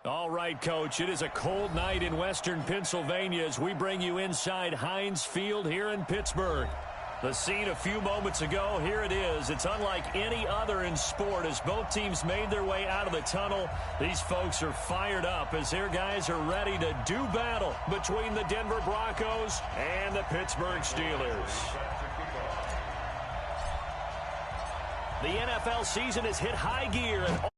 All right, Coach, it is a cold night in western Pennsylvania as we bring you inside Heinz Field here in Pittsburgh. The scene a few moments ago, here it is. It's unlike any other in sport as both teams made their way out of the tunnel. These folks are fired up as their guys are ready to do battle between the Denver Broncos and the Pittsburgh Steelers. The NFL season has hit high gear at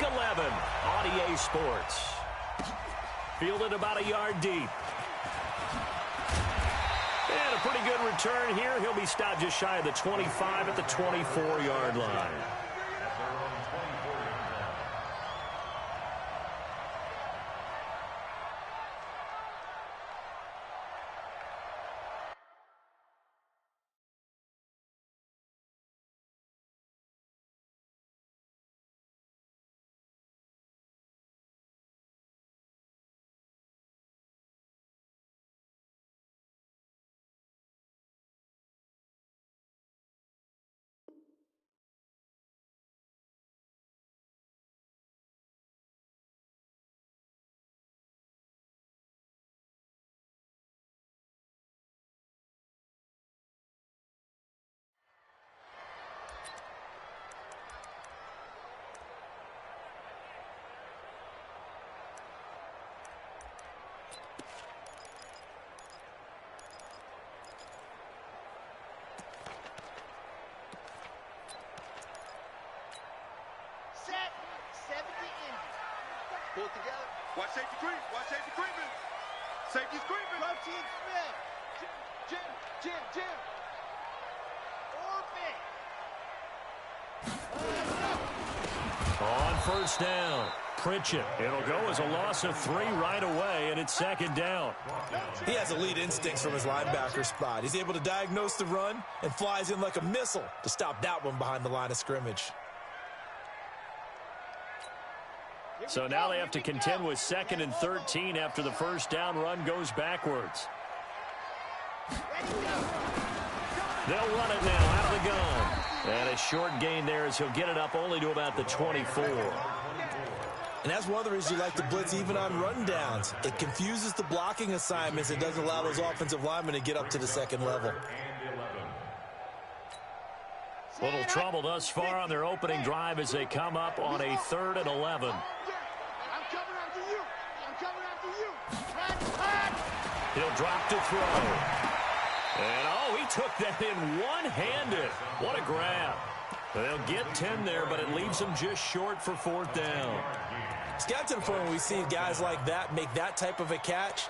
11 on EA Sports. Fielded about a yard deep. And a pretty good return here. He'll be stopped just shy of the 25 at the 24-yard line. Pull it together. Watch safety creep. Watch safety creeping. Safety's creeping. Love team Smith. Jim. Orbit. On first down, Pritchett. It'll go as a loss of 3 right away, and it's second down. He has elite instincts from his linebacker spot. He's able to diagnose the run and flies in like a missile to stop that one behind the line of scrimmage. So now they have to contend with 2nd and 13 after the first down run goes backwards. They'll run it now out of the gun. And a short gain there as he'll get it up only to about the 24. And that's one of the reasons you like to blitz even on run downs. It confuses the blocking assignments. It doesn't allow those offensive linemen to get up to the second level. Little trouble thus far on their opening drive as they come up on a 3rd and 11. He'll drop to throw. And, he took that in one-handed. What a grab. They'll get 10 there, but it leaves them just short for 4th down. It's got to the point where we see guys like that make that type of a catch.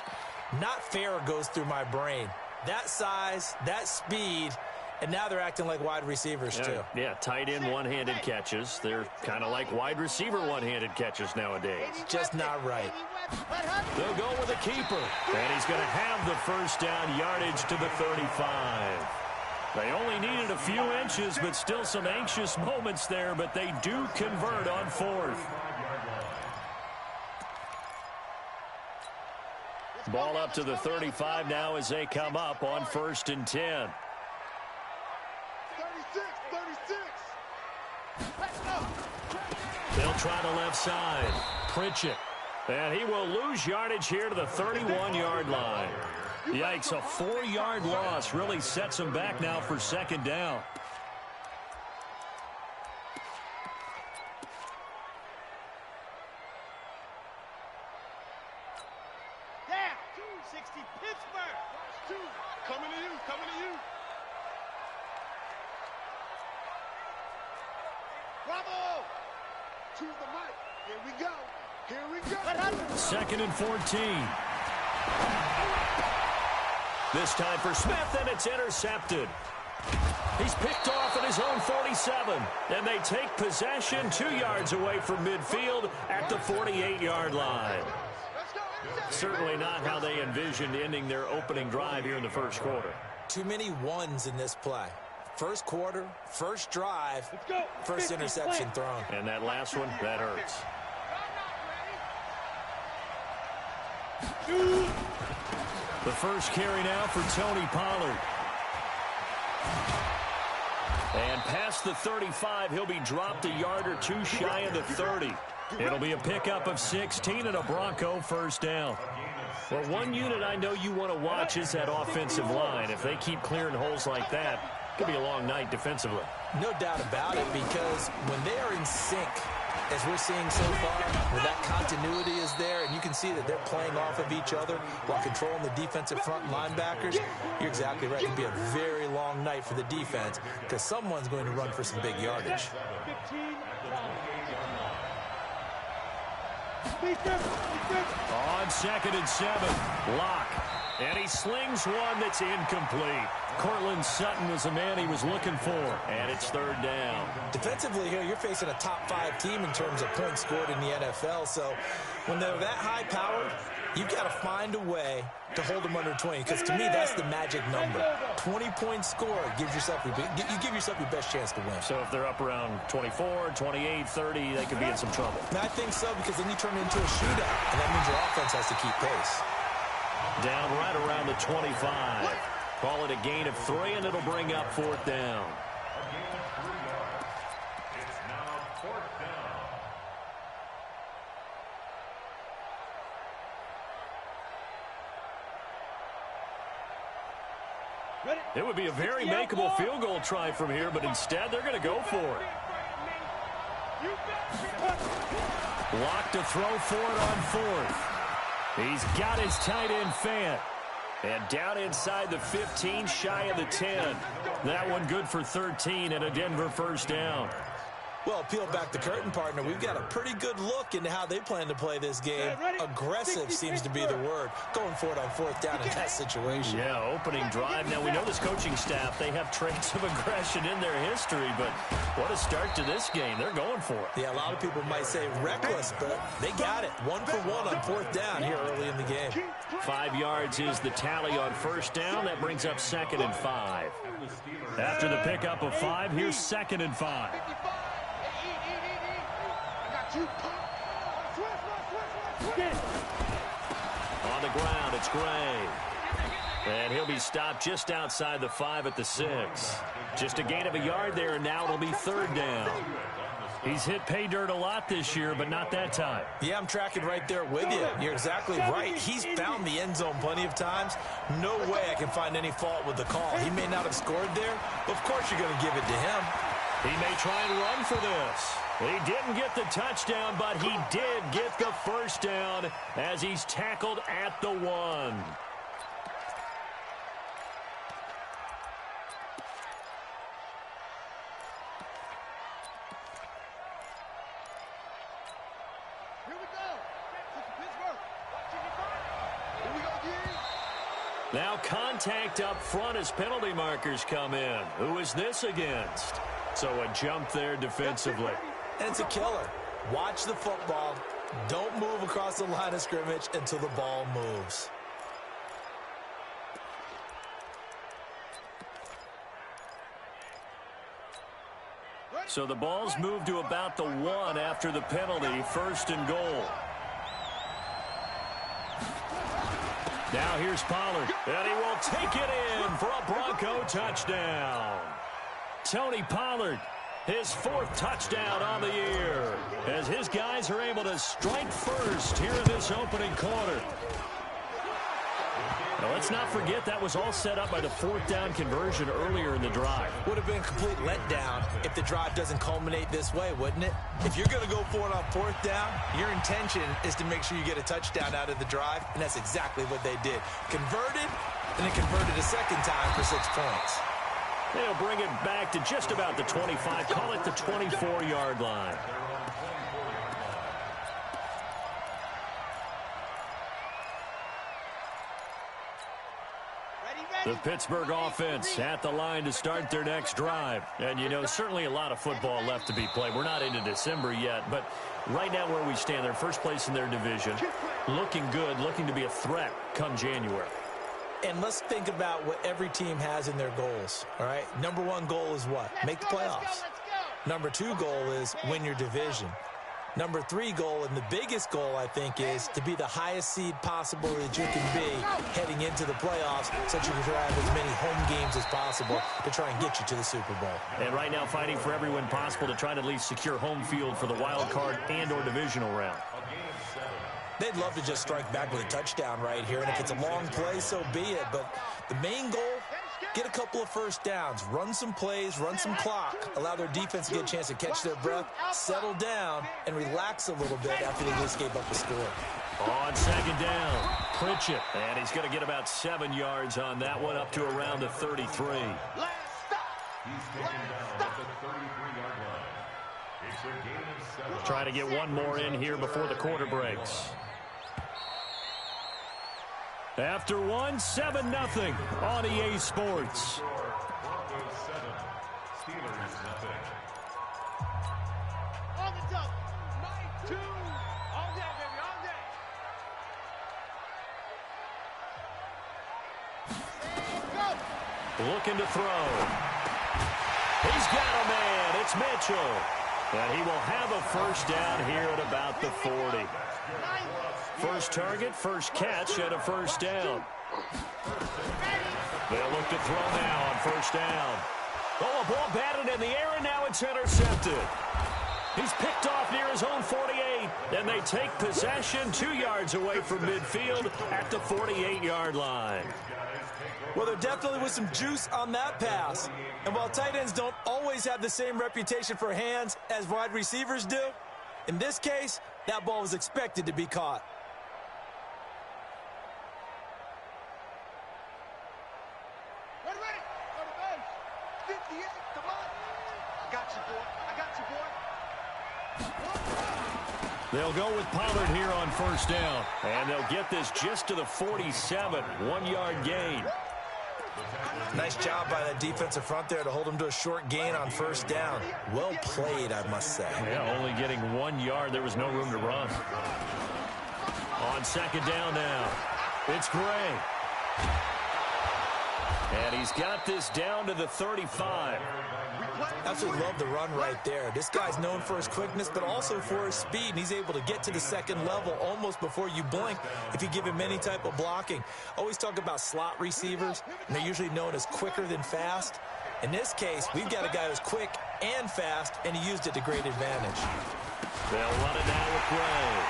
Not fair goes through my brain. That size, that speed, and now they're acting like wide receivers, too. Yeah, tight end one-handed catches. They're kind of like wide receiver one-handed catches nowadays. Just not right. They'll go with a keeper. And he's going to have the first down yardage to the 35. They only needed a few inches, but still some anxious moments there, but they do convert on 4th. Ball up to the 35 now as they come up on 1st and 10. They'll try the left side. Pritchett. And he will lose yardage here to the 31-yard line. Yikes, a 4-yard loss really sets him back now for 2nd down. Down. 260 Pittsburgh. Coming to you. Bravo. To the mic. Here we go. 2nd and 14. This time for Smith, and it's intercepted. He's picked off at his own 47, and they take possession 2 yards away from midfield at the 48-yard line. Certainly not how they envisioned ending their opening drive here in the first quarter. Too many ones in this play. First quarter, first drive, first interception thrown. And that last one, that hurts. The first carry now for Tony Pollard. And past the 35, he'll be dropped a yard or two shy of the 30. It'll be a pickup of 16 and a Bronco first down. Well, one unit I know you want to watch is that offensive line. If they keep clearing holes like that, it could be a long night defensively. No doubt about it, because when they are in sync, as we're seeing so far, where that continuity is there, and you can see that they're playing off of each other while controlling the defensive front linebackers, you're exactly right. It could be a very long night for the defense because someone's going to run for some big yardage. On 2nd and 7, Locke. And he slings one that's incomplete. Cortland Sutton was the man he was looking for, and it's 3rd down. Defensively here, you're facing a top-5 team in terms of points scored in the NFL, so when they're that high-powered, you've got to find a way to hold them under 20, because to me, that's the magic number. 20 points scored, you give yourself your best chance to win. So if they're up around 24, 28, 30, they could be in some trouble. And I think so, because then you turn it into a shootout, and that means your offense has to keep pace. Down right around the 25. Call it a gain of 3, and it'll bring up 4th down. It would be a very makeable field goal try from here, but instead they're going to go for it. Locked to throw for it on 4th. He's got his tight end Fant. And down inside the 15, shy of the 10. That one good for 13 and a Denver first down. Well, peel back the curtain, partner. We've got a pretty good look into how they plan to play this game. Aggressive seems to be the word. Going for it on 4th down in that situation. Yeah, opening drive. Now, we know this coaching staff, they have traits of aggression in their history, but what a start to this game. They're going for it. Yeah, a lot of people might say reckless, but they got it. 1 for 1 on 4th down here early in the game. 5 yards is the tally on first down. That brings up 2nd and 5. After the pickup of 5, here's 2nd and 5. On the ground, it's Gray. And he'll be stopped just outside the 5 at the 6. Just a gain of a yard there, and now it'll be 3rd down. He's hit pay dirt a lot this year, but not that time. Yeah, I'm tracking right there with you. You're exactly right. He's found the end zone plenty of times. No way I can find any fault with the call. He may not have scored there, but of course you're going to give it to him. He may try and run for this. He didn't get the touchdown, but he did get the first down as he's tackled at the 1. Now contact up front as penalty markers come in. Who is this against? So a jump there defensively. And it's a killer. Watch the football. Don't move across the line of scrimmage until the ball moves. So the ball's moved to about the 1 after the penalty. 1st and goal. Now here's Pollard, and he will take it in for a Bronco touchdown. Tony Pollard, his 4th touchdown on the year, as his guys are able to strike first here in this opening quarter. Now, let's not forget that was all set up by the 4th down conversion earlier in the drive. Would have been a complete letdown if the drive doesn't culminate this way, wouldn't it? If you're going to go for it on 4th down, your intention is to make sure you get a touchdown out of the drive, and that's exactly what they did. Converted, and then converted a second time for 6 points. They'll bring it back to just about the 25, call it the 24-yard line. The Pittsburgh offense at the line to start their next drive. And, you know, certainly a lot of football left to be played. We're not into December yet, but right now where we stand, they're first place in their division. Looking good, looking to be a threat come January. And let's think about what every team has in their goals, all right? Number 1 goal is what? Make the playoffs. Number 2 goal is win your division. Number 3 goal, and the biggest goal, I think, is to be the highest seed possible that you can be heading into the playoffs, so that you can have as many home games as possible to try and get you to the Super Bowl. And right now fighting for every win possible to try to at least secure home field for the wild card and or divisional round. They'd love to just strike back with a touchdown right here, and if it's a long play, so be it. But the main goal, get a couple of first downs, run some plays, run some clock, allow their defense to get a chance to catch their breath, settle down, and relax a little bit after they just gave up the score. On second down, Pritchett, and he's going to get about 7 yards on that one, up to around the 33. He's taken down at the 33-yard line. It's a gain of 7. Trying to get one more in here before the quarter breaks. After one, 7-0 on EA Sports. Broncos 7, Steelers 0. On the jump. 9-2. All day, baby, all day. Go. Looking to throw. He's got a man. It's Mitchell. And he will have a first down here at about the 40. First target, first catch, and a first down. They'll look to throw now on first down. Oh, a ball batted in the air, and now it's intercepted. He's picked off near his own 48, and they take possession 2 yards away from midfield at the 48-yard line. Well, there definitely was some juice on that pass. And while tight ends don't always have the same reputation for hands as wide receivers do, in this case, that ball was expected to be caught. Ready, ready. Go to base. 50 is it? Come on. I got you, boy. I got you, boy. They'll go with Pollard here on first down. And they'll get this just to the 47, 1-yard gain. Nice job by that defensive front there to hold him to a short gain on first down. Well played, I must say. Yeah, only getting 1 yard. There was no room to run. On second down now, it's Gray. And he's got this down to the 35. Absolutely love the run right there. This guy's known for his quickness, but also for his speed, and he's able to get to the second level almost before you blink if you give him any type of blocking. Always talk about slot receivers, and they're usually known as quicker than fast. In this case, we've got a guy who's quick and fast, and he used it to great advantage. They'll run it now with Gray.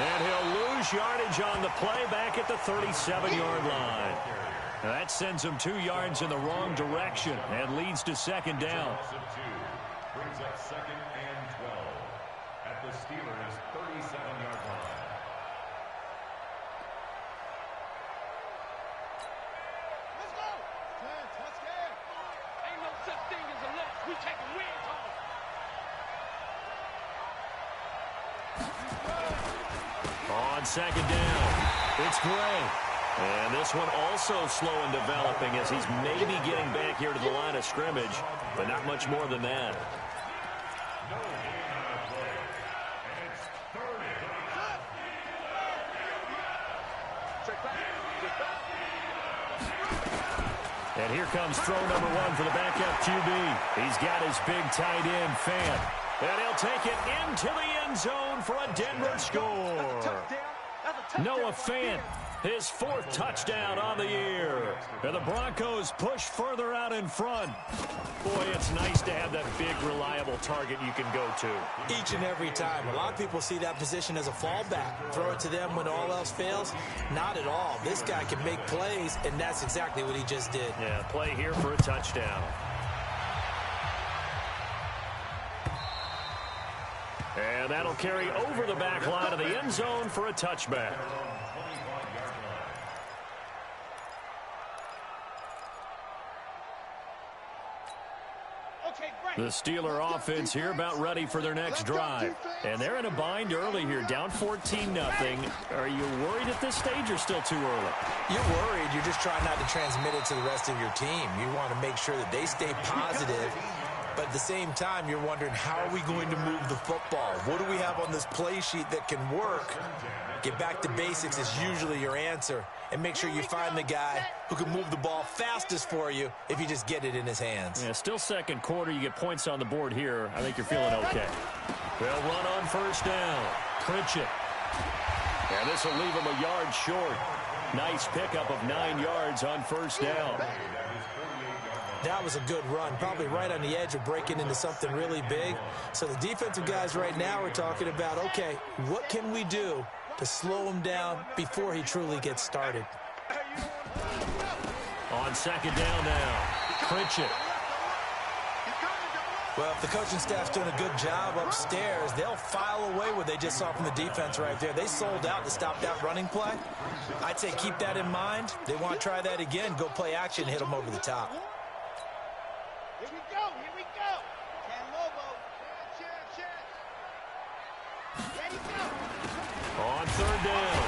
And he'll lose yardage on the play back at the 37-yard line. Now that sends him 2 yards in the wrong direction and leads to second down. Brings up second and 12 at the Steelers' 37-yard line. Let's go. Touchdown. Ain't no such thing as a loss. We taking wins home. On second down, it's Gray. And this one also slow in developing as he's maybe getting back here to the line of scrimmage, but not much more than that. And here comes throw number 1 for the backup QB. He's got his big tight end, Fant. And he'll take it into the end zone for a Denver score. Noah Fant, his 4th touchdown on the year. And the Broncos push further out in front. Boy, it's nice to have that big, reliable target you can go to. Each and every time. A lot of people see that position as a fallback. Throw it to them when all else fails. Not at all. This guy can make plays, and that's exactly what he just did. Yeah, play here for a touchdown. And that'll carry over the back line of the end zone for a touchback. The Steeler offense here about ready for their next drive. And they're in a bind early here, down 14-0. Are you worried at this stage or still too early? You're worried. You're just trying not to transmit it to the rest of your team. You want to make sure that they stay positive But at the same time, you're wondering, how are we going to move the football? What do we have on this play sheet that can work? Get back to basics is usually your answer. And make sure you find the guy who can move the ball fastest for you if you just get it in his hands. Yeah, still second quarter. You get points on the board here. I think you're feeling okay. They'll run on first down. Pritchett. And this will leave him a yard short. Nice pickup of 9 yards on first down. That was a good run, probably right on the edge of breaking into something really big. So the defensive guys right now are talking about, okay, what can we do to slow him down before he truly gets started? On second down now, Pritchett. Well, if the coaching staff's doing a good job upstairs, they'll file away what they just saw from the defense right there. They sold out to stop that running play. I'd say keep that in mind. They want to try that again, go play action, hit them over the top. Here we go, here we go. Can Lobo. Ready, go. On third down,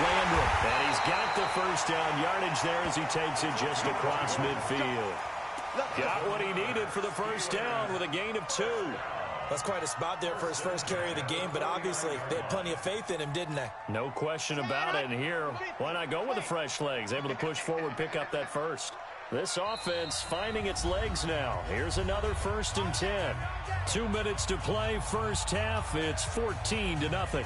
Landry. And he's got the first down yardage there as he takes it just across midfield. Got what he needed for the first down with a gain of 2. That's quite a spot there for his first carry of the game, but obviously they had plenty of faith in him, didn't they? No question about it. And here, why not go with the fresh legs? Able to push forward, pick up that first. This offense finding its legs now. Here's another 1st and 10. 2 minutes to play, first half. It's 14-0.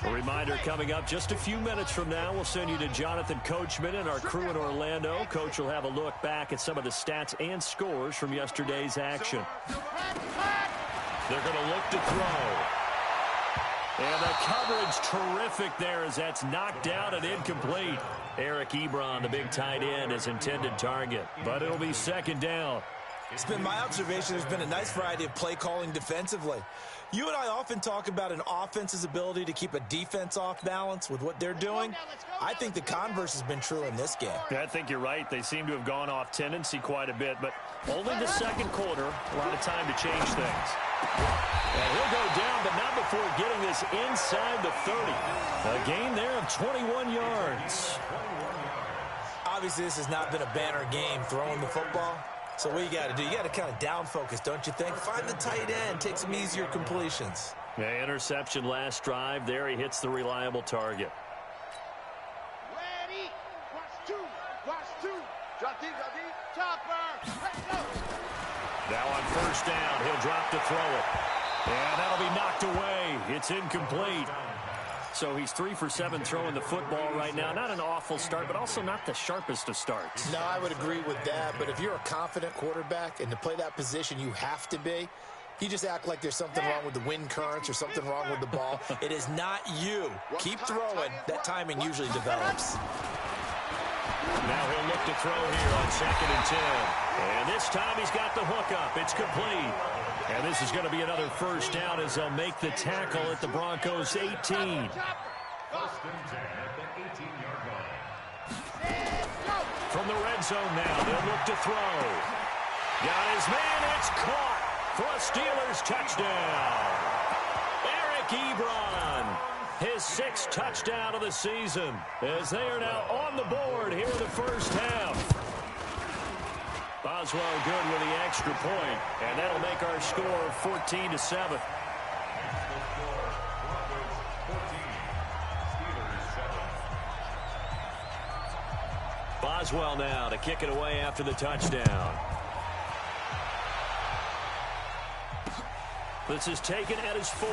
A reminder coming up just a few minutes from now, we'll send you to Jonathan Coachman and our crew in Orlando. Coach will have a look back at some of the stats and scores from yesterday's action. They're going to look to throw. And the coverage terrific there as that's knocked down and incomplete. Eric Ebron, the big tight end, is intended target. But it'll be second down. It's been my observation there's been a nice variety of play calling defensively. You and I often talk about an offense's ability to keep a defense off balance with what they're doing. I think the converse has been true in this game. I think you're right. They seem to have gone off tendency quite a bit, but only the second quarter, a lot of time to change things. And he'll go down, but not before getting this inside the 30. A gain there of 21 yards. Obviously, this has not been a banner game throwing the football. So what you got to do, you got to kind of down focus, don't you think? Find the tight end, take some easier completions. Yeah, interception last drive. There he hits the reliable target. Ready. Watch two. Drop deep. Chopper. Let's go. Now on first down, he'll drop to throw it. And that'll be knocked away. It's incomplete. So he's 3 for 7 throwing the football right now. Not an awful start, but also not the sharpest of starts. No, I would agree with that. But if you're a confident quarterback and to play that position you have to be, you just act like there's something wrong with the wind currents or something wrong with the ball. It is not you. Keep throwing. That timing usually develops. Now he'll look to throw here on 2nd and 10. And this time he's got the hook up. It's complete. And this is going to be another first down as they'll make the tackle at the Broncos' 18. 1st and 10 at the 18-yard line. From the red zone now, they'll look to throw. Got his man, it's caught for a Steelers touchdown. Eric Ebron, his 6th touchdown of the season, as they are now on the board here in the first half. Boswell good with the extra point, and that'll make our score 14-7. Boswell now to kick it away after the touchdown. This is taken at his 4.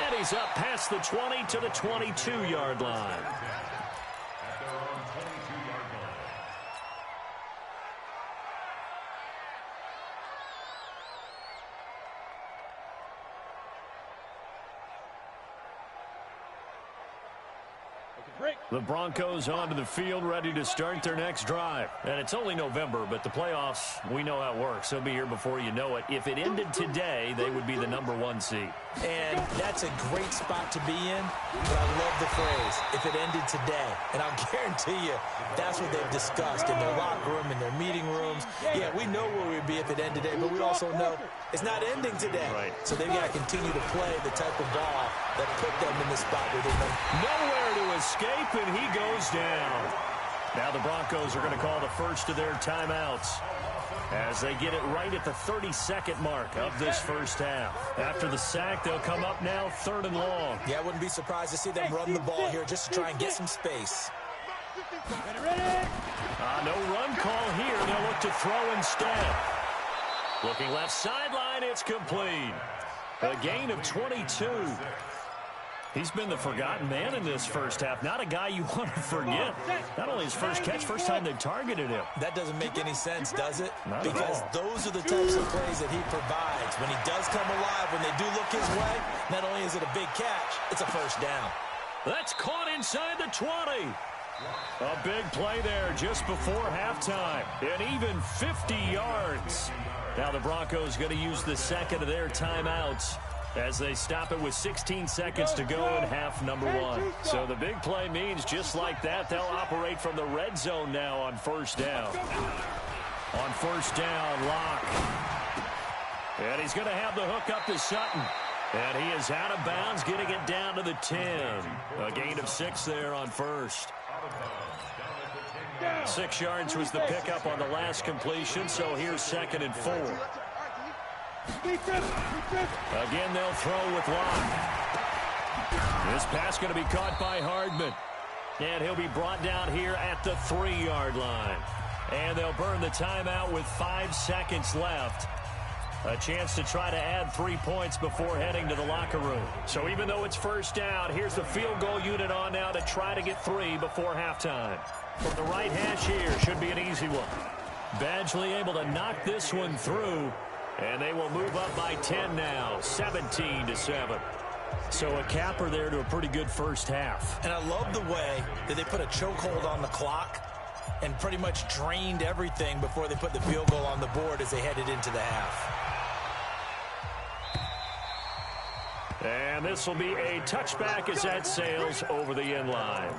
And he's up past the 20 to the 22-yard line. The Broncos onto the field, ready to start their next drive. And it's only November, but the playoffs, we know how it works. They'll be here before you know it. If it ended today, they would be the #1 seed. And that's a great spot to be in, but I love the phrase, if it ended today. And I'll guarantee you that's what they've discussed in their locker room, in their meeting rooms. Yeah, we know where we'd be if it ended today, but we also know it's not ending today. Right. So they've got to continue to play the type of ball that put them in the spot where they're nowhere to escape, and he goes down. Now the Broncos are going to call the first of their timeouts as they get it right at the 32nd mark of this first half. After the sack, they'll come up now 3rd and long. Yeah, I wouldn't be surprised to see them run the ball here just to try and get some space. No run call here. They'll look to throw instead. Looking left sideline, it's complete. A gain of 22. He's been the forgotten man in this first half. Not a guy you want to forget. Not only his first catch, first time they've targeted him. That doesn't make any sense, does it? Not because those are the types of plays that he provides. When he does come alive, when they do look his way, not only is it a big catch, it's a first down. That's caught inside the 20. A big play there just before halftime. An even 50 yards. Now the Broncos going to use the second of their timeouts as they stop it with 16 seconds to go in half number 1. So the big play means just like that, they'll operate from the red zone now on first down. On first down, Locke. And he's going to have the hook up to Sutton. And he is out of bounds, getting it down to the 10. A gain of 6 there on first. 6 yards was the pickup on the last completion, so here's 2nd and 4. Again, they'll throw with Locke. This pass going to be caught by Hardman. And he'll be brought down here at the 3-yard line. And they'll burn the timeout with 5 seconds left. A chance to try to add 3 points before heading to the locker room. So even though it's first down, here's the field goal unit on now to try to get 3 before halftime. From the right hash here, should be an easy one. Badgley able to knock this one through. And they will move up by 10 now, 17-7. So a capper there to a pretty good first half. And I love the way that they put a chokehold on the clock and pretty much drained everything before they put the field goal on the board as they headed into the half. And this will be a touchback as that sails over the end line.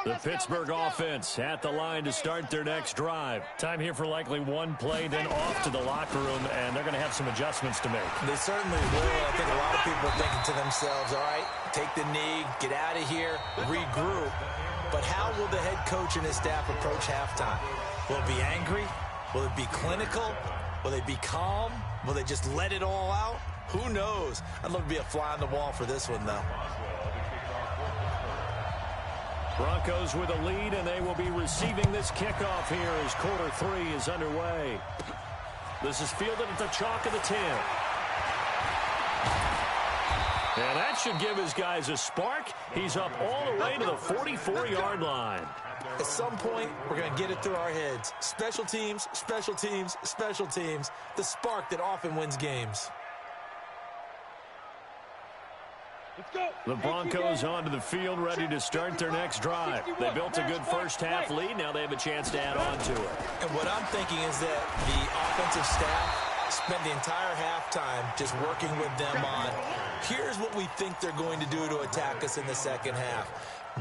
The Pittsburgh offense at the line to start their next drive. Time here for likely one play, then off to the locker room, and they're going to have some adjustments to make. They certainly will. I think a lot of people are thinking to themselves, all right, take the knee, get out of here, regroup. But how will the head coach and his staff approach halftime? Will it be angry? Will it be clinical? Will they be calm? Will they just let it all out? Who knows? I'd love to be a fly on the wall for this one, though. Broncos with a lead, and they will be receiving this kickoff here as quarter 3 is underway. This is fielded at the chalk of the 10. And that should give his guys a spark. He's up all the way to the 44-yard line. At some point, we're going to get it through our heads. Special teams, special teams, special teams. The spark that often wins games. The Broncos onto the field, ready to start their next drive. They built a good first half lead. Now they have a chance to add on to it. And what I'm thinking is that the offensive staff spent the entire halftime just working with them on, here's what we think they're going to do to attack us in the second half.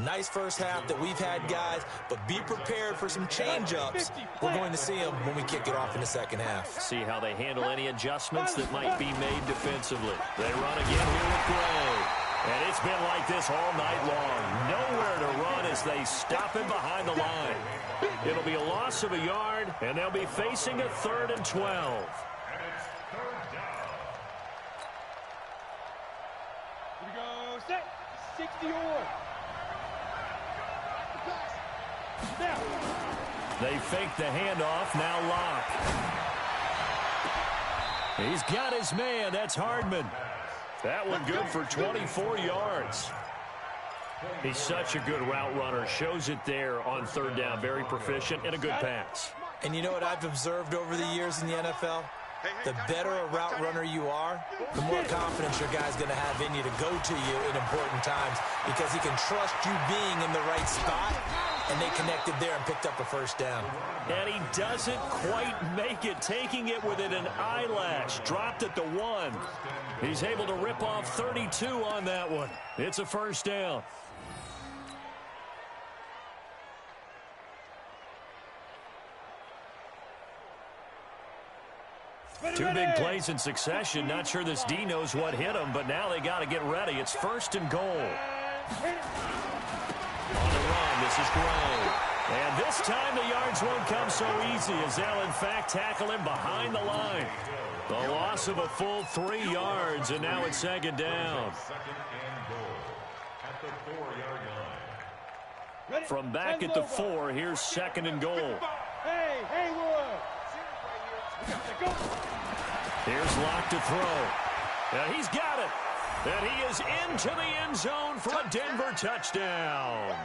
Nice first half that we've had, guys, but be prepared for some change-ups. We're going to see them when we kick it off in the second half. See how they handle any adjustments that might be made defensively. They run again here with Gray. And it's been like this all night long. Nowhere to run as they stop him behind the line. It'll be a loss of a yard, and they'll be facing a 3rd and 12. Here we go. Set. 60-yard. Now. They fake the handoff. Now Locke. He's got his man. That's Hardman. That one good for 24 yards. He's such a good route runner. Shows it there on 3rd down. Very proficient and a good pass. And you know what I've observed over the years in the NFL? The better a route runner you are, the more confidence your guy's going to have in you to go to you in important times because he can trust you being in the right spot, and they connected there and picked up a first down. And he doesn't quite make it, taking it within an eyelash. Dropped at the 1. He's able to rip off 32 on that one. It's a first down. Two big plays in succession. Not sure this D knows what hit him, but now they got to get ready. It's first and goal. On the run, this is Gray. And this time the yards won't come so easy as they'll, in fact, tackle him behind the line. The loss of a full 3 yards, and now it's second down. Second and goal at the 4-yard line. From back at the 4, here's second and goal. Hey, Haywood! Here's Locke to throw. And he's got it. And he is into the end zone for a Denver touchdown.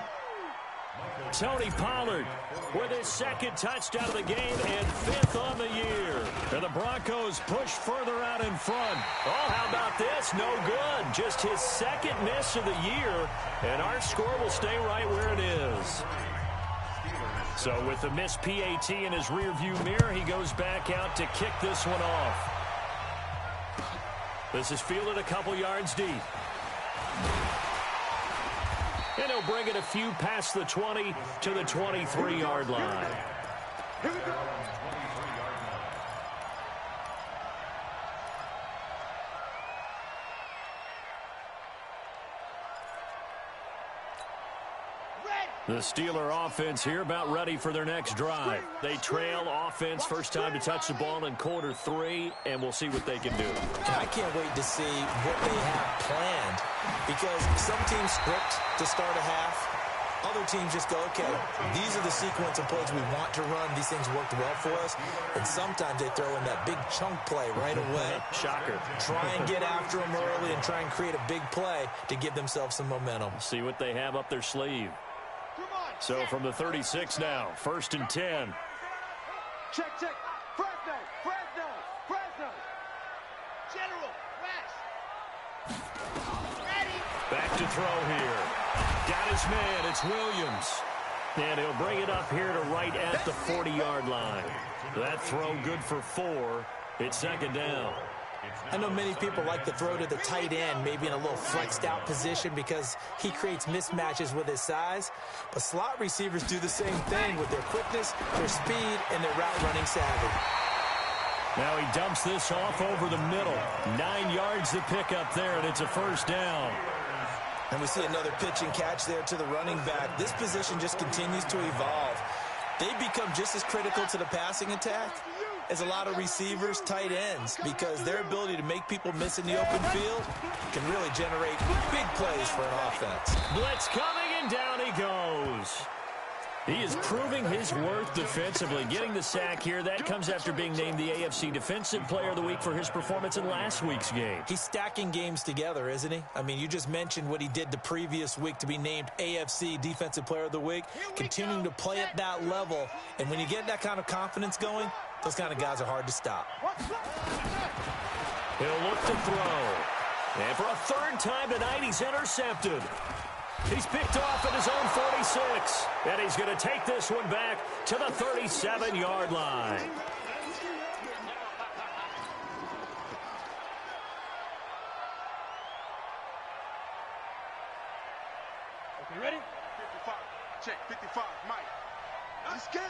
Tony Pollard with his second touchdown of the game and 5th on the year. And the Broncos push further out in front. Oh, how about this? No good. Just his second miss of the year. And our score will stay right where it is. So with the missed PAT in his rearview mirror, he goes back out to kick this one off. This is fielded a couple yards deep. And he'll bring it a few past the 20 to the 23-yard line. Here we go. The Steeler offense here about ready for their next drive. They trail offense, first time to touch the ball in quarter 3, and we'll see what they can do. And I can't wait to see what they have planned because some teams script to start a half. Other teams just go, okay, these are the sequence of plays we want to run. These things worked well for us. And sometimes they throw in that big chunk play right away. Shocker. Try and get after them early and try and create a big play to give themselves some momentum. See what they have up their sleeve. So from the 36 now, first and 10. Check. Fresno. General, rest. Ready. Back to throw here. Got his man. It's Williams. And he'll bring it up here to right at the 40-yard line. That throw good for 4. It's second down. I know many people like to throw to the tight end, maybe in a little flexed out position because he creates mismatches with his size. But slot receivers do the same thing with their quickness, their speed, and their route running savvy. Now he dumps this off over the middle. 9 yards to pick up there, and it's a first down. And we see another pitch and catch there to the running back. This position just continues to evolve. They become just as critical to the passing attack as a lot of receivers, tight ends, because their ability to make people miss in the open field can really generate big plays for an offense. Blitz coming, and down he goes. He is proving his worth defensively. Getting the sack here, that comes after being named the AFC Defensive Player of the Week for his performance in last week's game. He's stacking games together, isn't he? I mean, you just mentioned what he did the previous week to be named AFC Defensive Player of the Week, continuing to play at that level. And when you get that kind of confidence going, those kind of guys are hard to stop. He'll look to throw. And for a third time tonight, he's intercepted. He's picked off at his own 46. And he's going to take this one back to the 37-yard line. Okay, ready? 55. Check. 55. Mike. I'm scared.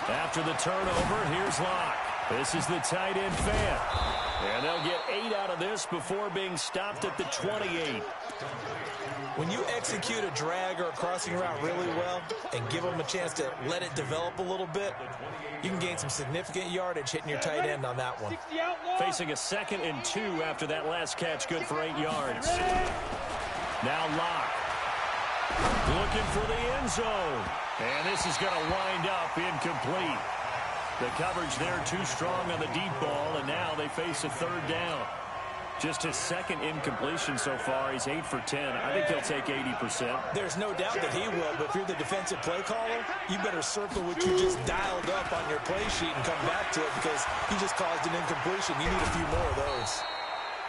After the turnover, here's Locke. This is the tight end fan. And they'll get 8 out of this before being stopped at the 28. When you execute a drag or a crossing route really well and give them a chance to let it develop a little bit, you can gain some significant yardage hitting your tight end on that one. Facing a 2nd and 2 after that last catch, good for 8 yards. Now Locke. Looking for the end zone. And this is going to wind up incomplete. The coverage there too strong on the deep ball, and now they face a third down. Just his second incompletion so far. He's 8 for 10. I think he'll take 80%. There's no doubt that he will, but if you're the defensive play caller, you better circle what you just dialed up on your play sheet and come back to it because he just caused an incompletion. You need a few more of those.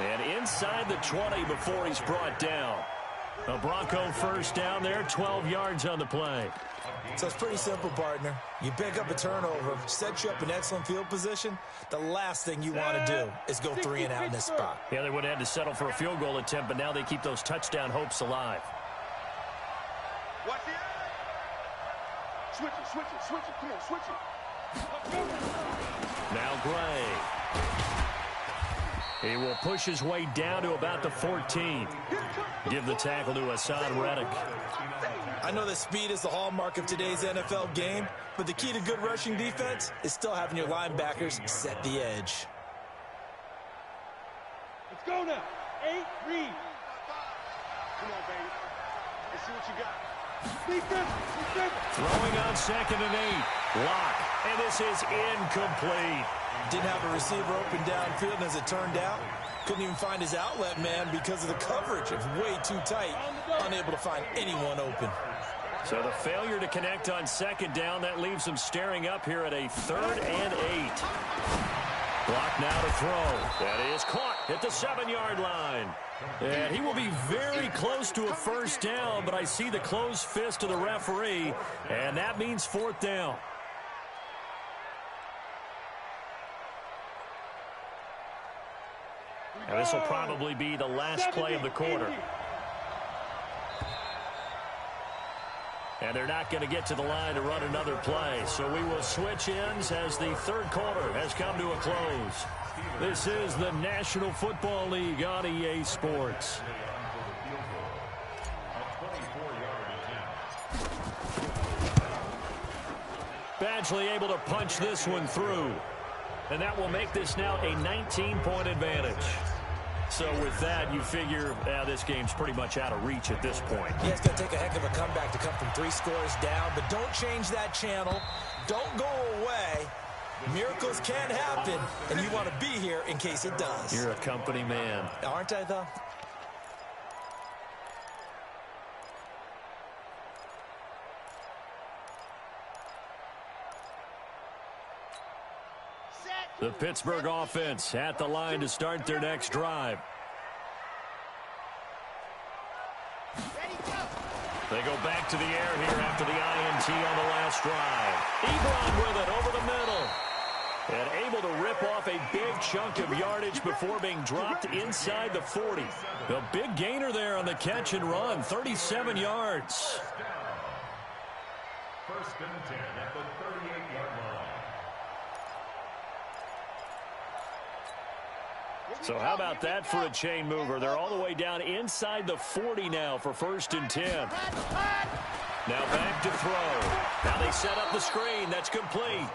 And inside the 20 before he's brought down. A Bronco first down there, 12 yards on the play. So it's pretty simple, partner. You pick up a turnover, set you up in excellent field position. The last thing you want to do is go 3 and out in this spot. Yeah, they would have had to settle for a field goal attempt, but now they keep those touchdown hopes alive. Watch it. Switch it, switch it, switch it. Come on, switch it. Now Gray. He will push his way down to about the 14. Give the tackle to Hassan Reddick. I know that speed is the hallmark of today's NFL game, but the key to good rushing defense is still having your linebackers set the edge. Let's go now. 8, read. Come on, baby. Let's see what you got. Defense. Throwing on 2nd and 8. Lock. And this is incomplete. Didn't have a receiver open downfield, and as it turned out, couldn't even find his outlet man because of the coverage. It was way too tight, unable to find anyone open. So the failure to connect on 2nd down, that leaves him staring up here at a 3rd and 8. Block now to throw. That is caught at the 7-yard line. And he will be very close to a first down, but I see the closed fist of the referee, and that means 4th down. And this will probably be the last play of the quarter. And they're not going to get to the line to run another play. So we will switch ends as the 3rd quarter has come to a close. This is the National Football League on EA Sports. Badgley able to punch this one through. And that will make this now a 19-point advantage. So with that, you figure this game's pretty much out of reach at this point. Yeah, it's going to take a heck of a comeback to come from 3 scores down, but don't change that channel. Don't go away. Miracles can happen, and you want to be here in case it does. You're a company man. Aren't I, though? The Pittsburgh offense at the line to start their next drive. They go back to the air here after the INT on the last drive. Ebron with it over the middle. And able to rip off a big chunk of yardage before being dropped inside the 40. The big gainer there on the catch and run, 37 yards. 1st and 10 at the 38-yard line. So how about that for a chain mover? They're all the way down inside the 40 now for 1st and 10. Now back to throw. Now they set up the screen. That's complete.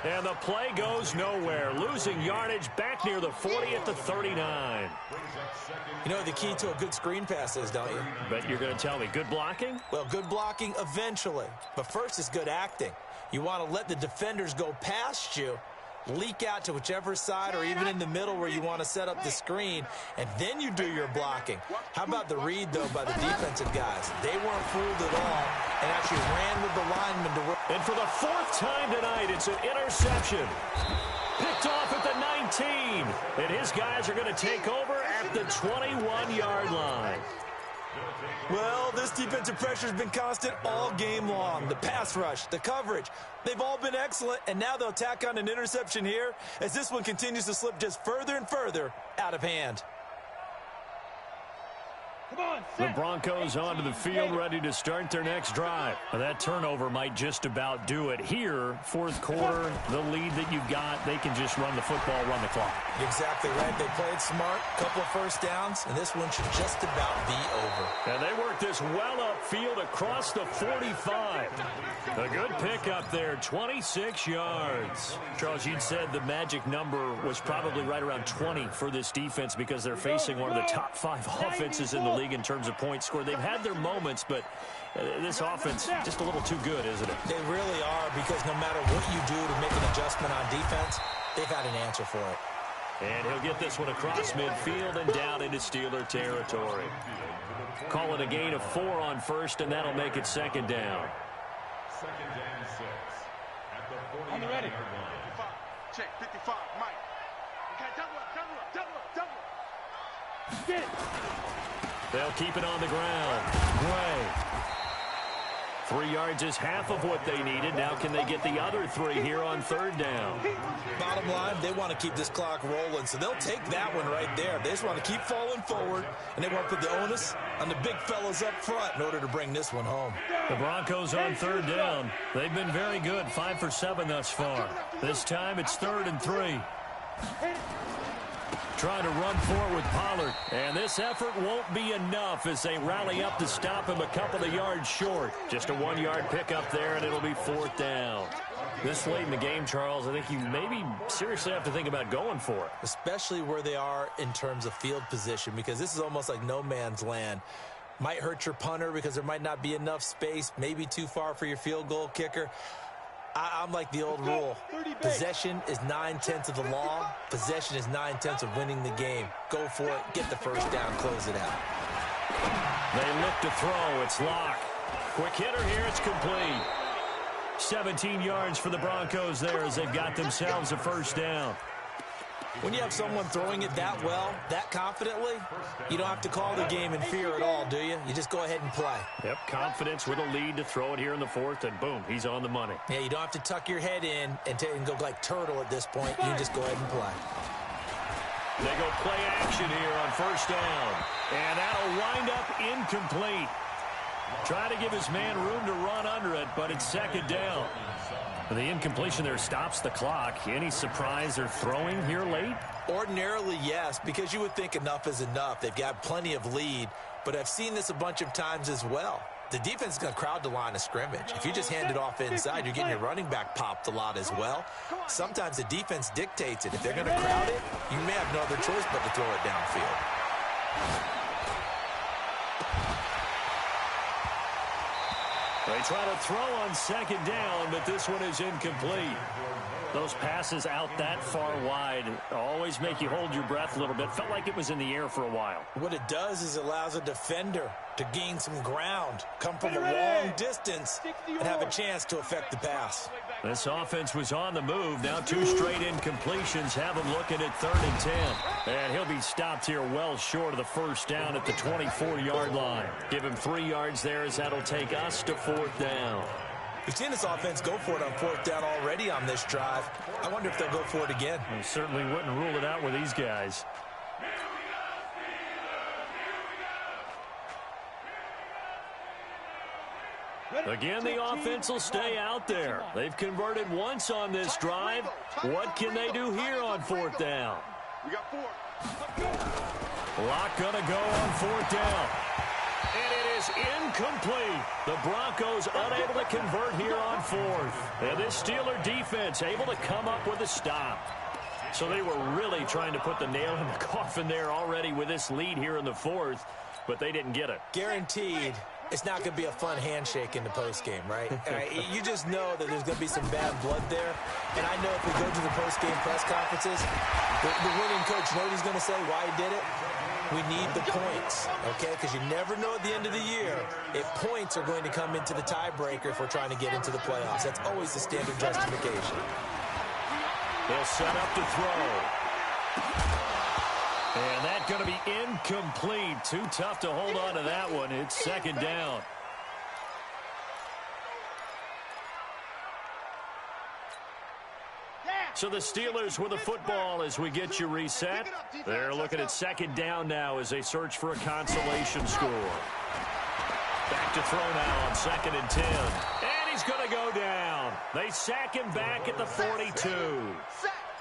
And the play goes nowhere. Losing yardage back near the 40 at the 39. You know what the key to a good screen pass is, don't you? But you're going to tell me, good blocking? Well, good blocking eventually. But first is good acting. You want to let the defenders go past you, leak out to whichever side or even in the middle where you want to set up the screen, and then you do your blocking. How about the read, though, by the defensive guys? They weren't fooled at all and actually ran with the linemen to work. And for the 4th time tonight, it's an interception. Picked off at the 19. And his guys are going to take over at the 21-yard line. Well, this defensive pressure has been constant all game long. The pass rush, the coverage, they've all been excellent, and now they'll tack on an interception here as this one continues to slip just further and further out of hand. The Broncos onto the field, ready to start their next drive. Now, that turnover might just about do it here. 4th quarter, the lead that you've got, they can just run the football, run the clock. Exactly right. They played smart, couple of 1st downs, and this one should just about be over. And they work this well upfield across the 45. A good pick up there, 26 yards. Charles, you'd said the magic number was probably right around 20 for this defense because they're facing one of the top 5 offenses in the league in terms of points scored. They've had their moments, but this offense just a little too good, isn't it? They really are, because no matter what you do to make an adjustment on defense, they've had an answer for it. And he'll get this one across midfield and down into Steeler territory. Call it a gain of 4 on first, and that'll make it second down. Second and 6 at the 49-yard line. 55. Check, 55, Mike. Okay, double up. Get it. They'll keep it on the ground. Gray. 3 yards is half of what they needed. Now can they get the other 3 here on third down? Bottom line, they want to keep this clock rolling, so they'll take that one right there. They just want to keep falling forward, and they want to put the onus on the big fellas up front in order to bring this one home. The Broncos on third down. They've been very good, 5 for 7 thus far. This time it's 3rd and 3. Trying to run forward with Pollard. And this effort won't be enough as they rally up to stop him a couple of yards short. Just a 1-yard pickup there, and it'll be 4th down. This late in the game, Charles, I think you maybe seriously have to think about going for it. Especially where they are in terms of field position, because this is almost like no man's land. Might hurt your punter because there might not be enough space, maybe too far for your field goal kicker. I'm like the old rule. Possession is 9/10 of the law. Possession is 9/10 of winning the game. Go for it. Get the first down. Close it out. They look to throw. It's locked. Quick hitter here. It's complete. 17 yards for the Broncos there as they've got themselves a first down. When you have someone throwing it that well, that confidently, you don't have to call the game in fear at all, do you? You just go ahead and play. Yep, confidence with a lead to throw it here in the 4th, and boom, he's on the money. Yeah, you don't have to tuck your head in and go like turtle at this point. You can just go ahead and play. They go play action here on first down, and that'll wind up incomplete. Try to give his man room to run under it, but it's second down. The incompletion there stops the clock. Any surprise they're throwing here late? Ordinarily, yes, because you would think enough is enough. They've got plenty of lead, but I've seen this a bunch of times as well. The defense is going to crowd the line of scrimmage. If you just hand it off inside, you're getting your running back popped a lot as well. Sometimes the defense dictates it. If they're going to crowd it, you may have no other choice but to throw it downfield. They try to throw on second down, but this one is incomplete. Those passes out that far wide always make you hold your breath a little bit. Felt like it was in the air for a while. What it does is it allows a defender to gain some ground, come from a long distance, and have a chance to affect the pass. This offense was on the move. Now 2 straight incompletions have him looking at 3rd and 10. And he'll be stopped here well short of the first down at the 24-yard line. Give him 3 yards there as that'll take us to 4th down. We've seen this offense go for it on 4th down already on this drive. I wonder if they'll go for it again. I certainly wouldn't rule it out with these guys. Again, the offense will stay out there. They've converted once on this drive. What can they do here on 4th down? We got 4. Lock gonna go on 4th down. And it is incomplete. The Broncos unable to convert here on 4th. And this Steeler defense able to come up with a stop. So they were really trying to put the nail in the coffin there already with this lead here in the 4th, but they didn't get it. Guaranteed. It's not going to be a fun handshake in the postgame, right? You just know that there's going to be some bad blood there. And I know if we go to the postgame press conferences, the winning coach, you know what he's going to say, why he did it? We need the points, okay? Because you never know at the end of the year if points are going to come into the tiebreaker if we're trying to get into the playoffs. That's always the standard justification. They'll set up to throw. And that's going to be incomplete. Too tough to hold on to that one. It's second down. So the Steelers with the football as we get you reset. They're looking at second down now as they search for a consolation score. Back to throw now on 2nd and 10. And he's going to go down. They sack him back at the 42.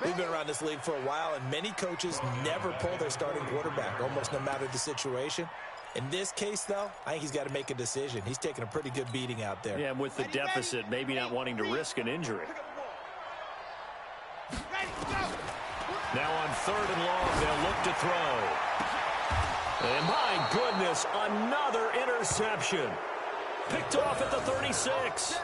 We've been around this league for a while, and many coaches never pull their starting quarterback, almost no matter the situation. In this case, though, I think he's got to make a decision. He's taking a pretty good beating out there. Yeah, with the deficit, maybe not wanting to risk an injury. Now on 3rd and long, they'll look to throw. And my goodness, another interception. Picked off at the 36.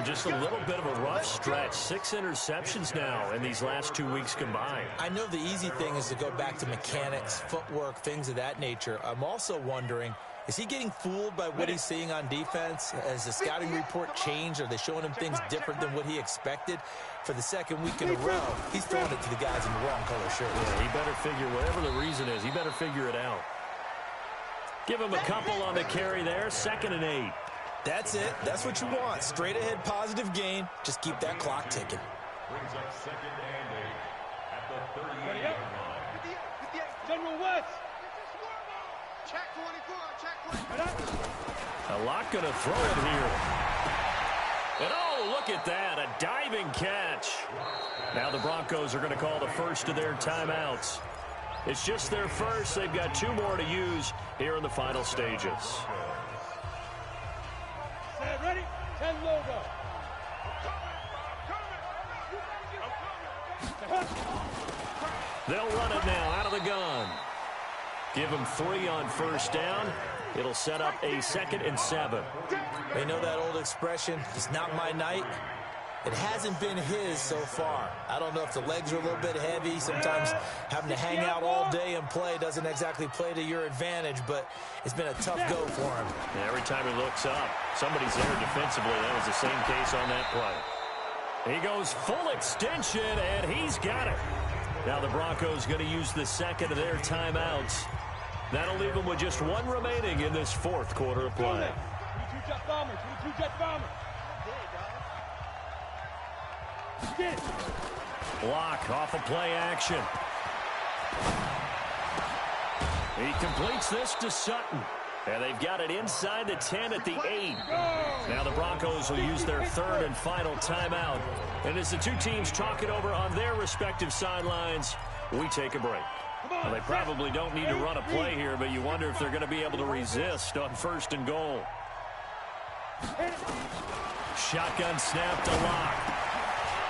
Just a little bit of a rough stretch. 6 interceptions now in these last 2 weeks combined. I know the easy thing is to go back to mechanics, footwork, things of that nature. I'm also wondering, is he getting fooled by what he's seeing on defense? Has the scouting report changed? Are they showing him things different than what he expected? For the second week in a row, he's throwing it to the guys in the wrong color shirts. Yeah, he better figure, whatever the reason is, he better figure it out. Give him a couple on the carry there. 2nd and 8. That's it. That's what you want. Straight ahead, positive gain. Just keep that clock ticking. Brings up 2nd and 8 at the 38-yard line. General West. Check 24, check 24. A lot going to throw it here. And oh, look at that. A diving catch. Now the Broncos are going to call the first of their timeouts. It's just their first. They've got 2 more to use here in the final stages. Set, ready? 10 logo. They'll run it now out of the gun. Give them 3 on first down. It'll set up a 2nd and 7. They know that old expression, it's not my night. It hasn't been his so far. I don't know if the legs are a little bit heavy. Sometimes having to hang out all day and play doesn't exactly play to your advantage, but it's been a tough go for him. Yeah, every time he looks up, somebody's there defensively. That was the same case on that play. He goes full extension, and he's got it. Now the Broncos going to use the 2nd of their timeouts. That'll leave them with just 1 remaining in this 4th quarter of play. 22 jet bombers, 22 jet bombers. Block off of play action. He completes this to Sutton. And they've got it inside the 10 at the 8. Now the Broncos will use their 3rd and final timeout. And as the 2 teams talk it over on their respective sidelines, we take a break. Well, they probably don't need to run a play here, but you wonder if they're going to be able to resist on 1st and goal. Shotgun snap to Lock.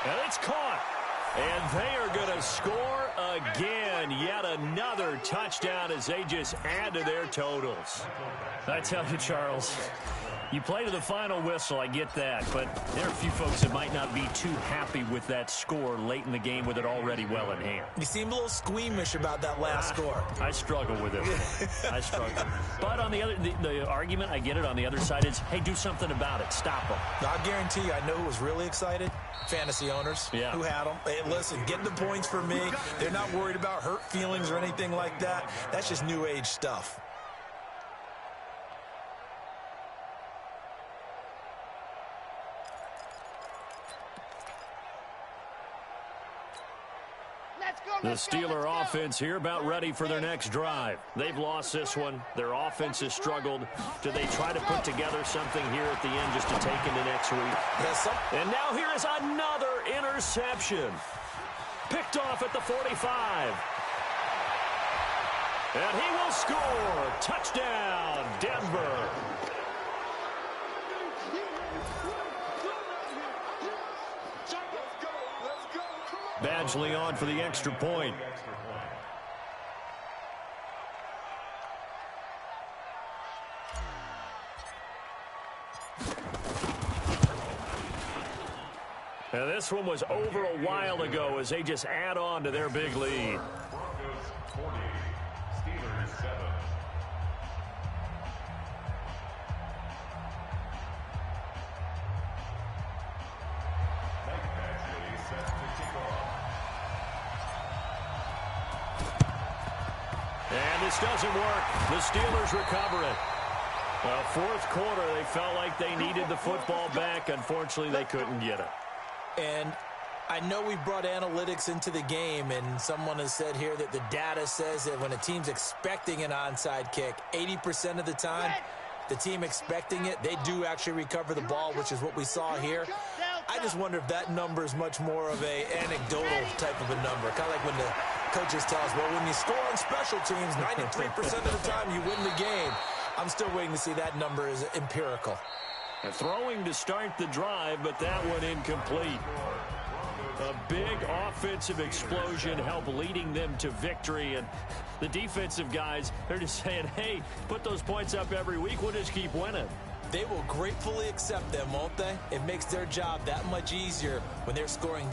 And it's caught. And they are going to score again. Yet another touchdown as they just add to their totals. I tell you, Charles, you play to the final whistle, I get that. But there are a few folks that might not be too happy with that score late in the game with it already well in hand. You seem a little squeamish about that last score. I struggle with it. I struggle. But on the other, the argument, I get it, on the other side is, hey, do something about it. Stop them. I guarantee you, I know who was really excited. Fantasy owners who had them. Hey, listen, get the points for me. They're not worried about hurt feelings or anything like that. That's just new age stuff. The Steeler offense here about ready for their next drive. They've lost this one. Their offense has struggled. Do they try to put together something here at the end just to take into next week? Yes, and now here is another interception. Picked off at the 45. And he will score. Touchdown, Denver. Badgley on for the extra point. Now this one was over a while ago as they just add on to their big lead. Broncos 40, Steelers 7. And this doesn't work. The Steelers recover it. Well, 4th quarter, they felt like they needed the football back. Unfortunately, they couldn't get it. And I know we brought analytics into the game, and someone has said here that the data says that when a team's expecting an onside kick, 80% of the time, the team expecting it, they do actually recover the ball, which is what we saw here. I just wonder if that number is much more of a anecdotal type of a number. Kind of like when the coaches tell us, well, when you score on special teams, 93% of the time you win the game. I'm still waiting to see that number is empirical. Throwing to start the drive, but that one incomplete. A big offensive explosion helped leading them to victory. And the defensive guys, they're just saying, hey, put those points up every week. We'll just keep winning. They will gratefully accept them, won't they? It makes their job that much easier when they're scoring.